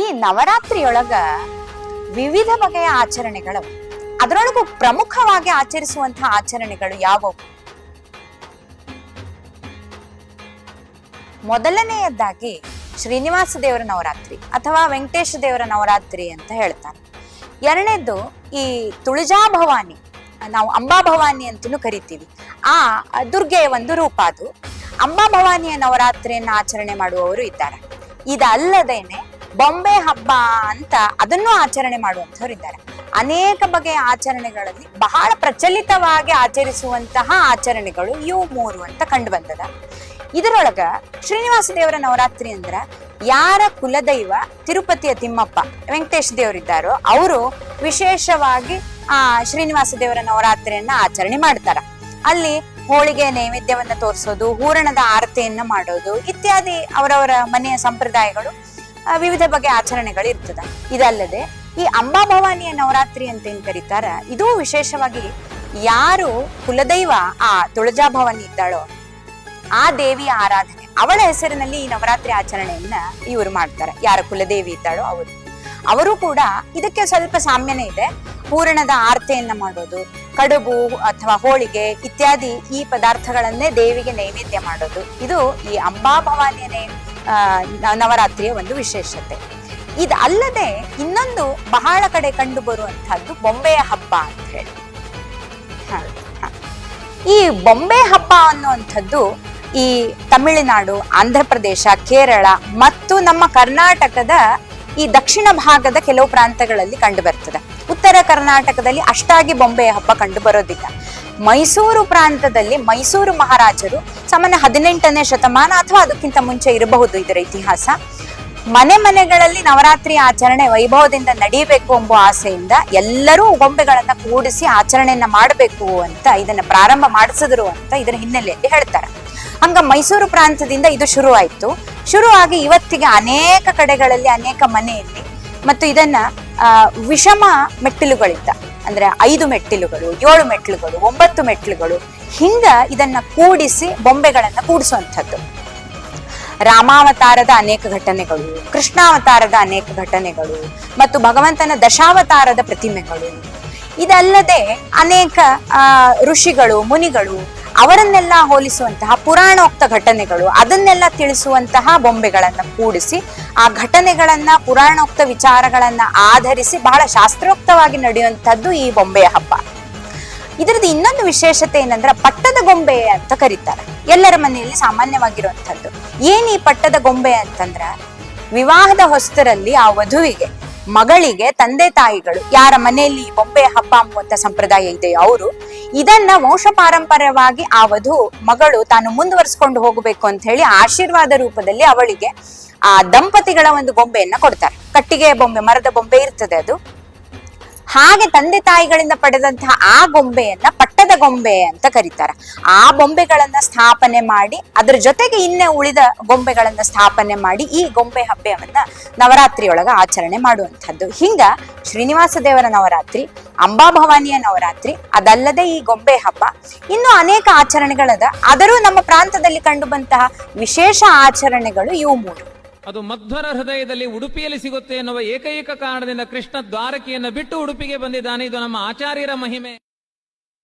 ಈ ನವರಾತ್ರಿಯೊಳಗ ವಿವಿಧ ಬಗೆಯ ಆಚರಣೆಗಳು, ಅದರೊಳಗೂ ಪ್ರಮುಖವಾಗಿ ಆಚರಿಸುವಂತಹ ಆಚರಣೆಗಳು ಯಾವುವು? ಮೊದಲನೆಯದಾಗಿ ಶ್ರೀನಿವಾಸ ದೇವರ ನವರಾತ್ರಿ ಅಥವಾ ವೆಂಕಟೇಶ ದೇವರ ನವರಾತ್ರಿ ಅಂತ ಹೇಳ್ತಾರೆ. ಎರಡನೇದ್ದು ಈ ತುಳಜಾ ಭವಾನಿ, ನಾವು ಅಂಬಾ ಭವಾನಿ ಅಂತಲೂ ಕರಿತೀವಿ. ಆ ದುರ್ಗೆಯ ಒಂದು ರೂಪ ಅದು. ಅಂಬಾ ಭವಾನಿಯ ನವರಾತ್ರಿಯನ್ನ ಆಚರಣೆ ಮಾಡುವವರು ಇದ್ದಾರೆ. ಇದಲ್ಲದೇನೆ ಬೊಂಬೆ ಹಬ್ಬ ಅಂತ ಅದನ್ನು ಆಚರಣೆ ಮಾಡುವಂಥವ್ರು ಇದ್ದಾರೆ. ಅನೇಕ ಬಗೆಯ ಆಚರಣೆಗಳಲ್ಲಿ ಬಹಳ ಪ್ರಚಲಿತವಾಗಿ ಆಚರಿಸುವಂತಹ ಆಚರಣೆಗಳು ಇವು ಮೂರು ಅಂತ ಕಂಡು ಬಂದದ. ಇದರೊಳಗ ಶ್ರೀನಿವಾಸ ದೇವರ ನವರಾತ್ರಿ ಅಂದ್ರ ಯಾರ ಕುಲದೈವ ತಿರುಪತಿಯ ತಿಮ್ಮಪ್ಪ ವೆಂಕಟೇಶ ದೇವರಿದ್ದಾರೋ ಅವರು ವಿಶೇಷವಾಗಿ ಶ್ರೀನಿವಾಸ ದೇವರ ನವರಾತ್ರಿಯನ್ನ ಆಚರಣೆ ಮಾಡ್ತಾರ. ಅಲ್ಲಿ ಹೋಳಿಗೆ ನೈವೇದ್ಯವನ್ನ ತೋರಿಸೋದು, ಹೂರಣದ ಆರತಿಯನ್ನ ಮಾಡೋದು ಇತ್ಯಾದಿ ಅವರವರ ಮನೆಯ ಸಂಪ್ರದಾಯಗಳು, ವಿವಿಧ ಬಗೆಯ ಆಚರಣೆಗಳು ಇರ್ತದ. ಇದಲ್ಲದೆ ಈ ಅಂಬಾ ಭವಾನಿಯ ನವರಾತ್ರಿ ಅಂತ ಏನ್ ಕರೀತಾರ, ಇದು ವಿಶೇಷವಾಗಿ ಯಾರು ಕುಲದೈವ ಆ ತುಳಜಾ ಭವಾನಿ ಇದ್ದಾಳೋ ಆ ದೇವಿಯ ಆರಾಧನೆ, ಅವಳ ಹೆಸರಿನಲ್ಲಿ ಈ ನವರಾತ್ರಿ ಆಚರಣೆಯನ್ನ ಇವರು ಮಾಡ್ತಾರೆ. ಯಾರ ಕುಲದೇವಿ ಇದ್ದಾಳೋ ಅವರು ಕೂಡ ಇದಕ್ಕೆ ಸ್ವಲ್ಪ ಸಾಮ್ಯನೇ ಇದೆ. ಹೂರಣದ ಆರತಿಯನ್ನ ಮಾಡೋದು, ಕಡುಬು ಅಥವಾ ಹೋಳಿಗೆ ಇತ್ಯಾದಿ ಈ ಪದಾರ್ಥಗಳನ್ನೇ ದೇವಿಗೆ ನೈವೇದ್ಯ ಮಾಡೋದು, ಇದು ಈ ಅಂಬಾ ಭವಾನಿಯ ನವರಾತ್ರಿಯ ಒಂದು ವಿಶೇಷತೆ. ಇದಲ್ಲದೆ ಇನ್ನೊಂದು ಬಹಳ ಕಡೆ ಕಂಡು ಬರುವಂತಹದ್ದು ಬೊಂಬೆಯ ಹಬ್ಬ ಅಂತ ಹೇಳಿ. ಈ ಬೊಂಬೆ ಹಬ್ಬ ಅನ್ನುವಂಥದ್ದು ಈ ತಮಿಳುನಾಡು, ಆಂಧ್ರ ಪ್ರದೇಶ, ಕೇರಳ ಮತ್ತು ನಮ್ಮ ಕರ್ನಾಟಕದ ಈ ದಕ್ಷಿಣ ಭಾಗದ ಕೆಲವು ಪ್ರಾಂತಗಳಲ್ಲಿ ಕಂಡು ಬರ್ತದೆ. ಉತ್ತರ ಕರ್ನಾಟಕದಲ್ಲಿ ಅಷ್ಟಾಗಿ ಬೊಂಬೆಯ ಹಬ್ಬ ಕಂಡು ಬರೋದಿಲ್ಲ. ಮೈಸೂರು ಪ್ರಾಂತದಲ್ಲಿ ಮೈಸೂರು ಮಹಾರಾಜರು ಸಾಮಾನ್ಯ 18ನೇ ಶತಮಾನ ಅಥವಾ ಅದಕ್ಕಿಂತ ಮುಂಚೆ ಇರಬಹುದು ಇದರ ಇತಿಹಾಸ. ಮನೆಗಳಲ್ಲಿ ನವರಾತ್ರಿ ಆಚರಣೆ ವೈಭವದಿಂದ ನಡೀಬೇಕು ಎಂಬ ಆಸೆಯಿಂದ ಎಲ್ಲರೂ ಗೊಂಬೆಗಳನ್ನ ಕೂಡಿಸಿ ಆಚರಣೆಯನ್ನ ಮಾಡಬೇಕು ಅಂತ ಇದನ್ನ ಪ್ರಾರಂಭ ಮಾಡಿಸಿದ್ರು ಅಂತ ಇದರ ಹಿನ್ನೆಲೆಯಲ್ಲಿ ಹೇಳ್ತಾರೆ. ಹಂಗ ಮೈಸೂರು ಪ್ರಾಂತದಿಂದ ಇದು ಶುರುವಾಗಿ ಇವತ್ತಿಗೆ ಅನೇಕ ಕಡೆಗಳಲ್ಲಿ, ಅನೇಕ ಮನೆಯಲ್ಲಿ ಮತ್ತು ಇದನ್ನ ವಿಷಮ ಮೆಟ್ಟಿಲುಗಳಿಂದ, ಅಂದ್ರೆ 5 ಮೆಟ್ಟಿಲುಗಳು, 7 ಮೆಟ್ಟಿಲುಗಳು, 9 ಮೆಟ್ಟಿಲುಗಳು ಹಿಂಗ ಇದನ್ನ ಕೂಡಿಸಿ ಬೊಂಬೆಗಳನ್ನ ಕೂಡಿಸುವಂಥದ್ದು. ರಾಮಾವತಾರದ ಅನೇಕ ಘಟನೆಗಳು, ಕೃಷ್ಣಾವತಾರದ ಅನೇಕ ಘಟನೆಗಳು ಮತ್ತು ಭಗವಂತನ ದಶಾವತಾರದ ಪ್ರತಿಮೆಗಳು, ಇದಲ್ಲದೆ ಅನೇಕ ಋಷಿಗಳು, ಮುನಿಗಳು ಅವರನ್ನೆಲ್ಲ ಹೋಲಿಸುವಂತಹ ಪುರಾಣೋಕ್ತ ಘಟನೆಗಳು, ಅದನ್ನೆಲ್ಲ ತಿಳಿಸುವಂತಹ ಬೊಂಬೆಗಳನ್ನ ಕೂಡಿಸಿ ಆ ಘಟನೆಗಳನ್ನ, ಪುರಾಣೋಕ್ತ ವಿಚಾರಗಳನ್ನ ಆಧರಿಸಿ ಬಹಳ ಶಾಸ್ತ್ರೋಕ್ತವಾಗಿ ನಡೆಯುವಂತಹದ್ದು ಈ ಬೊಂಬೆಯ ಹಬ್ಬ. ಇದರದ್ದು ಇನ್ನೊಂದು ವಿಶೇಷತೆ ಏನಂದ್ರೆ ಪಟ್ಟದ ಗೊಂಬೆ ಅಂತ ಕರೀತಾರೆ. ಎಲ್ಲರ ಮನೆಯಲ್ಲಿ ಸಾಮಾನ್ಯವಾಗಿರುವಂತಹದ್ದು. ಏನ್ ಈ ಪಟ್ಟದ ಗೊಂಬೆ ಅಂತಂದ್ರ, ವಿವಾಹದ ಹೊಸ್ತರಲ್ಲಿ ಆ ವಧುವಿಗೆ, ಮಗಳಿಗೆ ತಂದೆ ತಾಯಿಗಳು ಯಾರ ಮನೆಯಲ್ಲಿ ಈ ಬೊಂಬೆ ಹಬ್ಬ ಅನ್ನುವಂತ ಸಂಪ್ರದಾಯ ಇದೆಯೋ ಅವರು ಇದನ್ನ ವಂಶ ಪಾರಂಪರ್ಯವಾಗಿ ಆ ವಧು ಮಗಳು ತಾನು ಮುಂದುವರಿಸ್ಕೊಂಡು ಹೋಗಬೇಕು ಅಂತ ಹೇಳಿ ಆಶೀರ್ವಾದ ರೂಪದಲ್ಲಿ ಅವಳಿಗೆ ಆ ದಂಪತಿಗಳ ಒಂದು ಗೊಂಬೆಯನ್ನ ಕೊಡ್ತಾರೆ. ಕಟ್ಟಿಗೆ ಬೊಂಬೆ, ಮರದ ಬೊಂಬೆ ಇರ್ತದೆ ಅದು. ಹಾಗೆ ತಂದೆ ತಾಯಿಗಳಿಂದ ಪಡೆದಂತಹ ಆ ಗೊಂಬೆಯನ್ನ ಪಟ್ಟದ ಗೊಂಬೆ ಅಂತ ಕರೀತಾರೆ. ಆ ಬೊಂಬೆಗಳನ್ನ ಸ್ಥಾಪನೆ ಮಾಡಿ ಅದರ ಜೊತೆಗೆ ಇನ್ನೇ ಉಳಿದ ಗೊಂಬೆಗಳನ್ನ ಸ್ಥಾಪನೆ ಮಾಡಿ ಈ ಗೊಂಬೆ ಹಬ್ಬವನ್ನ ನವರಾತ್ರಿಯೊಳಗ ಆಚರಣೆ ಮಾಡುವಂಥದ್ದು. ಹಿಂಗ ಶ್ರೀನಿವಾಸ ದೇವರ ನವರಾತ್ರಿ, ಅಂಬಾ ಭವಾನಿಯ ನವರಾತ್ರಿ, ಅದಲ್ಲದೆ ಈ ಗೊಂಬೆ ಹಬ್ಬ, ಇನ್ನು ಅನೇಕ ಆಚರಣೆಗಳದ. ಆದರೂ ನಮ್ಮ ಪ್ರಾಂತದಲ್ಲಿ ಕಂಡುಬಂತಹ ವಿಶೇಷ ಆಚರಣೆಗಳು ಇವು ಮೂರು. ಅದು ಮಧ್ವರ ಹೃದಯದಲ್ಲಿ ಉಡುಪಿಯಲ್ಲಿ ಸಿಗುತ್ತೆ ಎನ್ನುವ ಏಕೈಕ ಕಾರಣದಿಂದ ಕೃಷ್ಣ ದ್ವಾರಕೆಯನ್ನು ಬಿಟ್ಟು ಉಡುಪಿಗೆ ಬಂದಿದ್ದಾನೆ. ಇದು ನಮ್ಮ ಆಚಾರ್ಯರ ಮಹಿಮೆ.